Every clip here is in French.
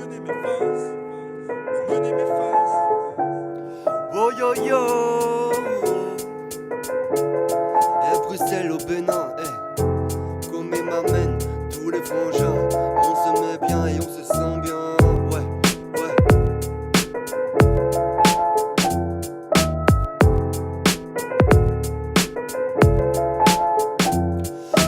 mener mes phases, pour mener mes phases. Oh yo yo, Bruxelles au Bénin, comme m'amène tous les frangins. On se met bien et on se sent bien.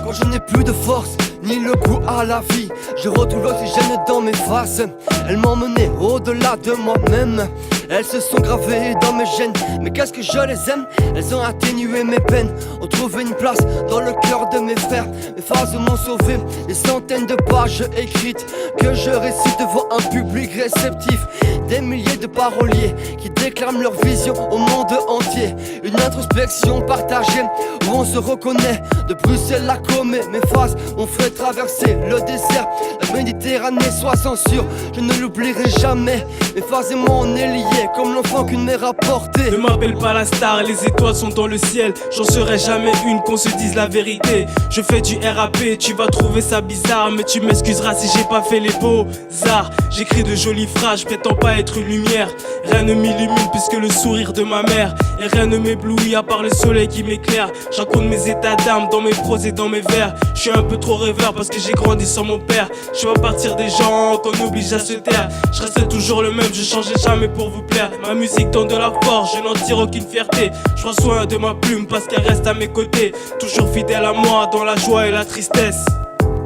Quand je n'ai plus de force, ni le goût à la vie, je retrouve l'oxygène dans mes faces. Elles m'ont mené au-delà de moi-même. Elles se sont gravées dans mes gènes. Mais qu'est-ce que je les aime. Elles ont atténué mes peines, ont trouvé une place dans le cœur de mes frères. Mes phases m'ont sauvé, des centaines de pages écrites que je récite devant un public réceptif. Des milliers de paroliers qui déclament leur vision au monde entier. Une introspection partagée où on se reconnaît. De Bruxelles à Comé, mes phases m'ont fait traverser le désert, la Méditerranée, sois sans sûr, je ne l'oublierai jamais. Mes phases et moi on est liés comme l'enfant qu'une mère a porté. Ne m'appelle pas la star, les étoiles sont dans le ciel. J'en serai jamais une, qu'on se dise la vérité. Je fais du RAP, tu vas trouver ça bizarre, mais tu m'excuseras si j'ai pas fait les beaux-arts. J'écris de jolies phrases, je prétends pas être une lumière. Rien ne m'illumine plus que le sourire de ma mère. Et rien ne m'éblouit à part le soleil qui m'éclaire. Je raconte mes états d'âme dans mes proses et dans mes vers. Je suis un peu trop rêveur parce que j'ai grandi sans mon père. Je vais partir des gens qu'on oblige à se taire. Je reste toujours le même, je changerai jamais pour vous plaire. Ma musique donne de la force, je n'en tire aucune fierté. Je prends soin de ma plume parce qu'elle reste à mes côtés. Toujours fidèle à moi dans la joie et la tristesse.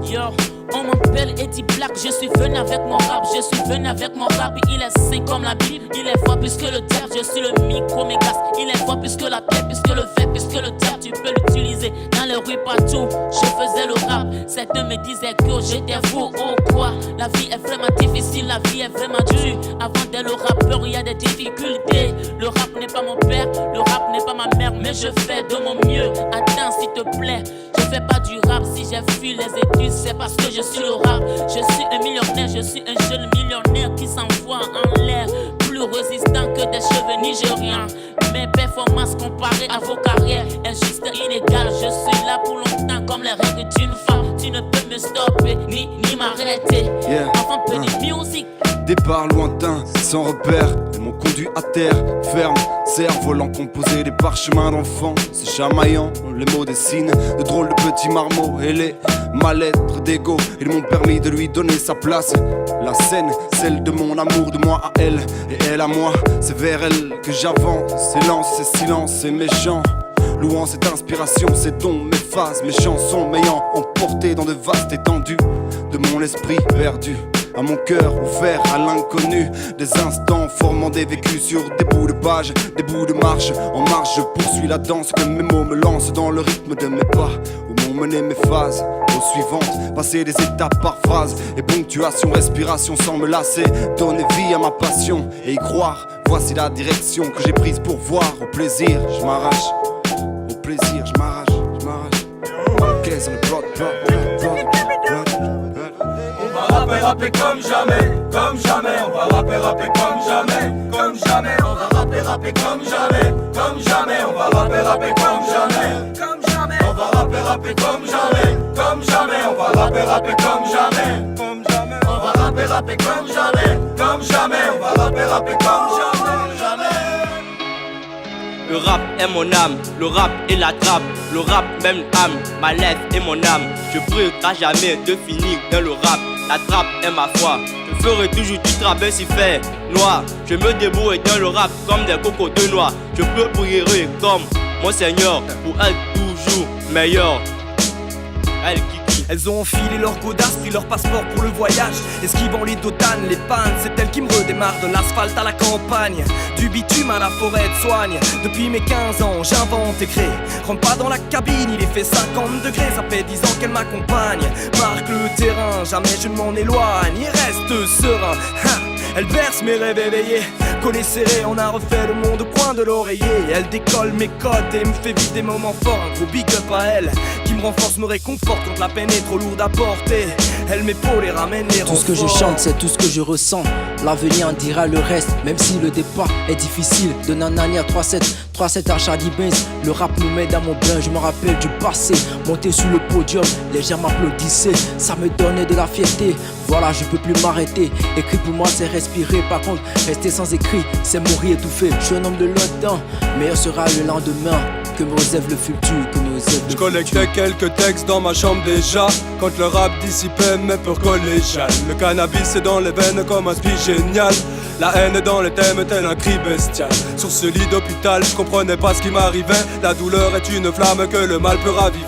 Yo, on m'appelle Eddie Black, je suis venu avec mon rap, je suis venu avec mon rap. Il est saint comme la Bible, il est fois plus que le diable. Je suis le micro-mégas, il est fois plus que la terre, plus que le fait, plus que le diable. Tu peux l'utiliser dans les rues partout. Je faisais le rap, certains me disaient que j'étais fou. Oh quoi, la vie est vraiment difficile, la vie est vraiment dure. Avant d'être le rappeur, il y a des difficultés. Le rap n'est pas mon père, le rap n'est pas ma mère, mais je fais de mon mieux. Attends s'il te plaît, je fais pas du rap. Si j'ai fui les études, c'est parce que je suis le rap. Je suis un millionnaire, je suis un jeune millionnaire qui s'envoie en l'air, plus résistant que des cheveux nigériens. Mes performances comparées à vos carrières est juste inégale. Je suis là pour longtemps comme les règles d'une femme. Tu ne peux me stopper ni m'arrêter. Enfant petit music. Départ lointain, sans repère, elles m'ont conduit à terre, ferme, cerf-volant composé des parchemins d'enfants. C'est chamaillant, les mots dessinent de drôles de petits marmots. Et les mal-être d'ego, ils m'ont permis de lui donner sa place. La scène, celle de mon amour, de moi à elle, et elle à moi. C'est vers elle que j'avance, c'est lent, c'est silence, c'est méchant. Louant cette inspiration, c'est dons, mes phases, mes chansons m'ayant emporté dans de vastes étendues de mon esprit perdu. À mon cœur ouvert à l'inconnu, des instants formant des vécus sur des bouts de page, des bouts de marche. En marche, je poursuis la danse que mes mots me lancent dans le rythme de mes pas, où m'ont mené mes phases. Aux suivantes, passer des étapes par phrase, et ponctuation, respiration sans me lasser. Donner vie à ma passion et y croire. Voici la direction que j'ai prise pour voir. Au plaisir, je m'arrache. Au plaisir, je m'arrache, je m'arrache. Qu'est-ce qu'on plot. Rapper comme jamais, comme jamais. On va rapper comme jamais, comme jamais. On va rapper comme jamais, comme jamais. On va rapper comme jamais, comme jamais. On va rapper comme jamais, comme jamais. On va rapper comme jamais, comme jamais. On va rapper comme jamais, comme jamais. On va rapper comme jamais, jamais. Le rap est mon âme, le rap est la trappe, le rap même âme, ma lettre est mon âme. Je brûlerai jamais de finir dans le rap, la trappe est ma foi. Je ferai toujours du travail si fait noir. Je me débrouille dans le rap comme des cocos de noix. Je peux briller comme mon seigneur pour être toujours meilleur. Elle Elles ont enfilé leur godasse, pris leur passeport pour le voyage. Esquivant les dotanes, les pannes, c'est elle qui me redémarre. De l'asphalte à la campagne, du bitume à la forêt de soigne. Depuis mes 15 ans, j'invente et crée. Rentre pas dans la cabine, il est fait 50 degrés. Ça fait 10 ans qu'elle m'accompagne. Marque le terrain, jamais je ne m'en éloigne. Il reste serein, elle berce mes rêves éveillés. Collés serrés, on a refait le monde au coin de l'oreiller. Elle décolle mes codes et me fait vivre des moments forts. Un gros big up à elle, qui me renforce, me réconforte quand la peine est trop lourde à porter. Elle m'épaule et ramène les Tout ce que je renforts. chante, c'est tout ce que je ressens. L'avenir en dira le reste, même si le départ est difficile. De Nanani à 3-7 à Charlie Benz. Le rap nous met dans mon bain, je me rappelle du passé. Monté sur le podium, les gens m'applaudissaient. Ça me donnait de la fierté, voilà je peux plus m'arrêter. Écrit pour moi c'est respirer, par contre rester sans écrit c'est mourir étouffé. Je suis un homme de longtemps, meilleur sera le lendemain. Que me réserve le futur, que me réserve le Je collectais quelques textes dans ma chambre déjà, quand le rap dissipait mes peurs collégiales. Le cannabis est dans les veines comme un spi génial. La haine dans les thèmes tel un cri bestial. Sur ce lit d'hôpital, je comprenais pas ce qui m'arrivait. La douleur est une flamme que le mal peut raviver.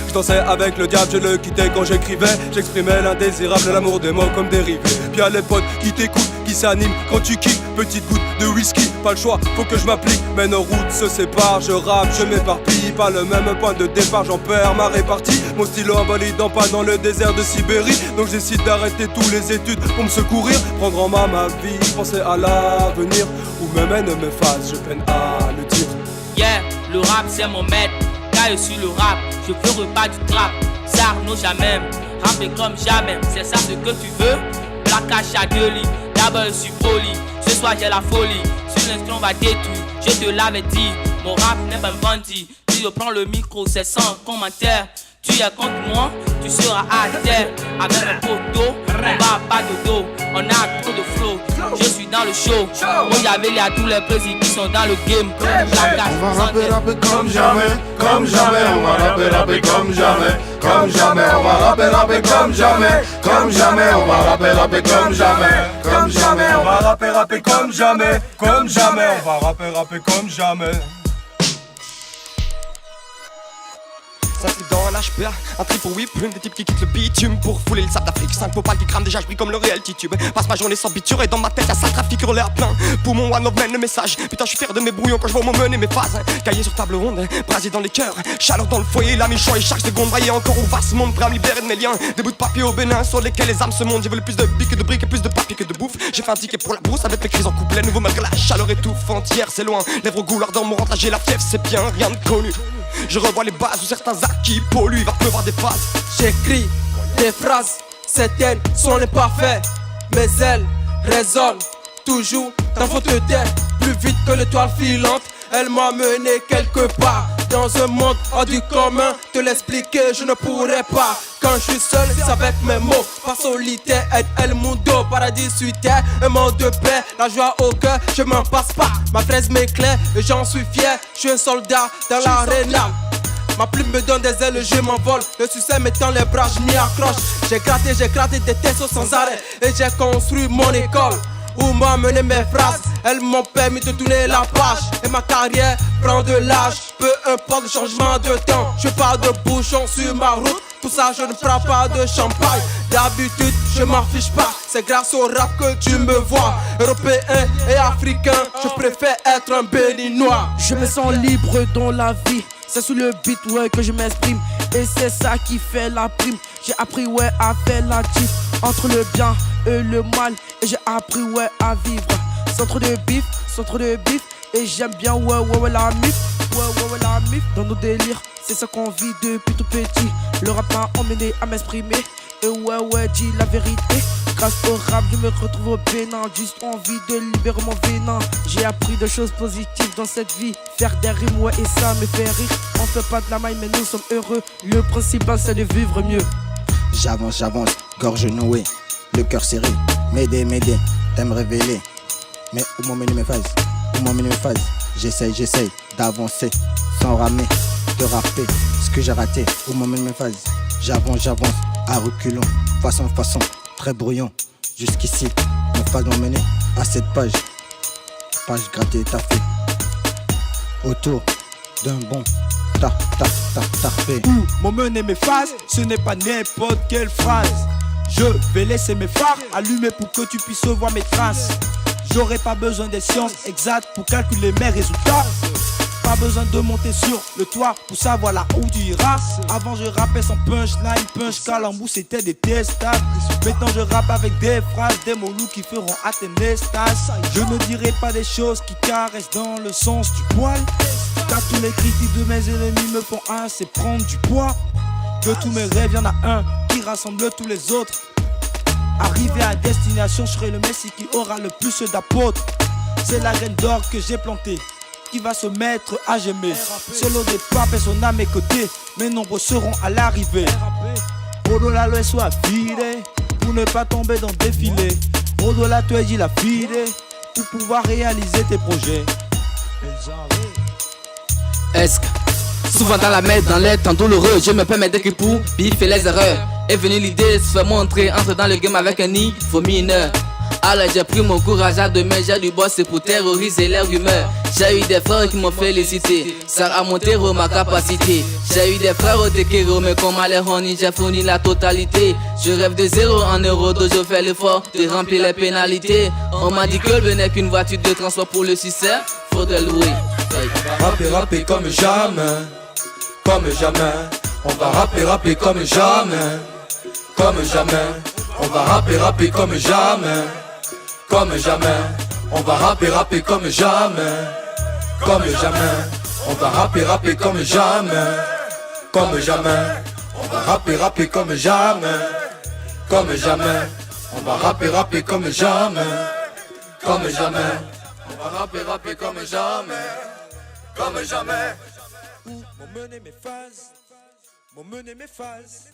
Je dansais avec le diable, je le quittais quand j'écrivais. J'exprimais l'indésirable, l'amour des mots comme dérivé. Puis y'a les potes qui t'écoutent, qui s'animent quand tu quittes. Petite goutte de whisky, pas le choix, faut que je m'applique. Mais nos routes se séparent, je rappe, je m'éparpille. Pas le même point de départ, j'en perds ma répartie. Mon stylo invalide en pas dans le désert de Sibérie. Donc je décide d'arrêter toutes les études pour me secourir. Prendre en main ma vie, penser à l'avenir. Où me mène mes phases, je peine à le dire. Yeah, le rap c'est mon maître. Car je suis le rap, je veux repas du trap. Ça Arnaud jamais, rapper comme jamais. C'est ça ce que tu veux? Plaquage à deux lits, d'abord je suis poli. Ce soir j'ai la folie, sur l'instant on va détruire. Je te l'avais dit, mon rap n'est pas un bandit. Si je prends le micro c'est sans commentaire. Tu es contre moi, tu seras à terre. Avec un poteau, on va pas de dos. On a trop de flow, je suis dans le show. Moi y'avait les à tous les présidents qui sont dans le game. On va rapper comme jamais, comme jamais. On va rapper comme jamais, comme jamais. On va rapper comme jamais, comme jamais. On va rapper comme jamais, comme jamais. On va rapper comme jamais, comme jamais. On va rapper comme jamais. Ça c'est dans l'HPA, un trip pour whip, des types qui quittent le bitume pour fouler le sable d'Afrique. 5 popales qui crament déjà, je brille comme le réel titube. Passe ma journée sans biture et dans ma tête y'a ça trafic hurlé à plein. Pour mon one of man le message, putain je suis fier de mes brouillons quand je vois mon mener mes phases. Cahier sur table ronde, brasier dans les cœurs, chaleur dans le foyer, la méchant et chaque seconde braillé encore au vaste monde prêt à me libérer de mes liens. Des bouts de papier au Bénin sur lesquels les âmes se montent. J'ai voulu plus de billes que de briques et plus de papier que de bouffe. J'ai fait un ticket pour la brousse avec mes crises en couplet. Nouveau malgré la chaleur étouffante, hier c'est loin. Lèvres au goût, l'ardeur mon rentre, j'ai la fièvre, c'est bien, rien de connu. Je revois les bases où certains actes qui polluent, il va pleuvoir des phases. J'écris des phrases, certaines sont les parfaits. Mais elles résonnent toujours dans votre tête. Plus vite que l'étoile filante, elle m'a mené quelque part. Dans un monde hors du commun, te l'expliquer je ne pourrais pas. Quand je suis seul, c'est avec mes mots. Pas solitaire, aide El Mundo. Paradis sur terre, un monde de paix. La joie au cœur, je m'en passe pas. Ma fraise m'éclaire et j'en suis fier. Je suis un soldat dans l'arena. Ma plume me donne des ailes, je m'envole. Le succès m'étend les bras, je m'y accroche. J'ai gratté des testes sans arrêt. Et j'ai construit mon école où m'ont mené mes phrases. Elles m'ont permis de tourner la page. Et ma carrière prend de l'âge. Peu importe le changement de temps. Je parle de bouchons sur ma route. Pour ça je ne prends pas de champagne. D'habitude je m'en fiche pas. C'est grâce au rap que tu me vois. Européen et africain, je préfère être un béninois. Je me sens libre dans la vie. C'est sous le beat ouais que je m'exprime. Et c'est ça qui fait la prime. J'ai appris ouais à faire la diff entre le bien et le mal. Et j'ai appris ouais à vivre sans trop de bif, sans trop de bif. Et j'aime bien ouais la mif. Ouais la mif. Dans nos délires, c'est ça qu'on vit depuis tout petit. Le rap m'a emmené à m'exprimer. Et ouais dis la vérité. Grâce au rap je me retrouve au Bénin. Juste envie de libérer mon venin. J'ai appris des choses positives dans cette vie. Faire des rimes ouais et ça me fait rire. On fait pas de la maille mais nous sommes heureux. Le principal c'est de vivre mieux. J'avance, gorge nouée, le cœur serré. M'aider, t'aimes révéler. Mais où m'emmèner mes phases, J'essaye d'avancer sans ramer, de rapper ce que j'ai raté. Où m'emmèner mes phases, j'avance à reculons. Façon, très brouillon. Jusqu'ici, mes phases m'ont mené à cette page grattée et taffée. Autour d'un bon tarpé. Où m'emmener mes phases, ce n'est pas n'importe quelle phrase. Je vais laisser mes phares allumés pour que tu puisses voir mes traces. J'aurai pas besoin des sciences exactes pour calculer mes résultats. Pas besoin de monter sur le toit pour savoir là où tu iras. Avant je rappais sans punchline, punch calembour c'était détestable. Maintenant je rappe avec des phrases, des mots lourds qui feront atteindre l'extase. Je ne dirai pas des choses qui caressent dans le sens du poil. Car tous les critiques de mes ennemis me font assez prendre du poids. De tous mes rêves, y'en a un qui rassemble tous les autres. Arrivé à destination, je serai le messie qui aura le plus d'apôtres. C'est la graine d'or que j'ai plantée qui va se mettre à gemmer. Seul au départ, personne à mes côtés, mais nombreux seront à l'arrivée. Rodola lo soit fide pour ne pas tomber dans le défilé. Rodola tu dit la fide pour pouvoir réaliser tes projets. Est-ce que souvent dans la mer, dans les temps douloureux, je me permets d'écrire pour biffer les erreurs. Est venue l'idée de se faire montrer, entre dans le game avec un niveau mineur. Alors j'ai pris mon courage à deux mains, j'ai du boss pour terroriser les rumeurs. J'ai eu des frères qui m'ont félicité, ça a monté ma capacité. J'ai eu des frères au Tekero, mais comme à l'Eroni, j'ai fourni la totalité. Je rêve de 0 en euros, donc je fais l'effort de remplir les pénalités. On m'a dit que le n'est qu'une voiture de transport pour le succès, faudrait louer. Rapper comme jamais, comme jamais. On va rapper comme jamais, comme jamais. On va rapper comme jamais, comme jamais. On va rapper comme jamais, comme jamais. On va rapper comme jamais, comme jamais. On va rapper comme jamais, comme jamais. On va rapper comme jamais, comme jamais. On va rapper comme jamais, comme jamais. M'ont mené mes phases, m'ont mené mes phases.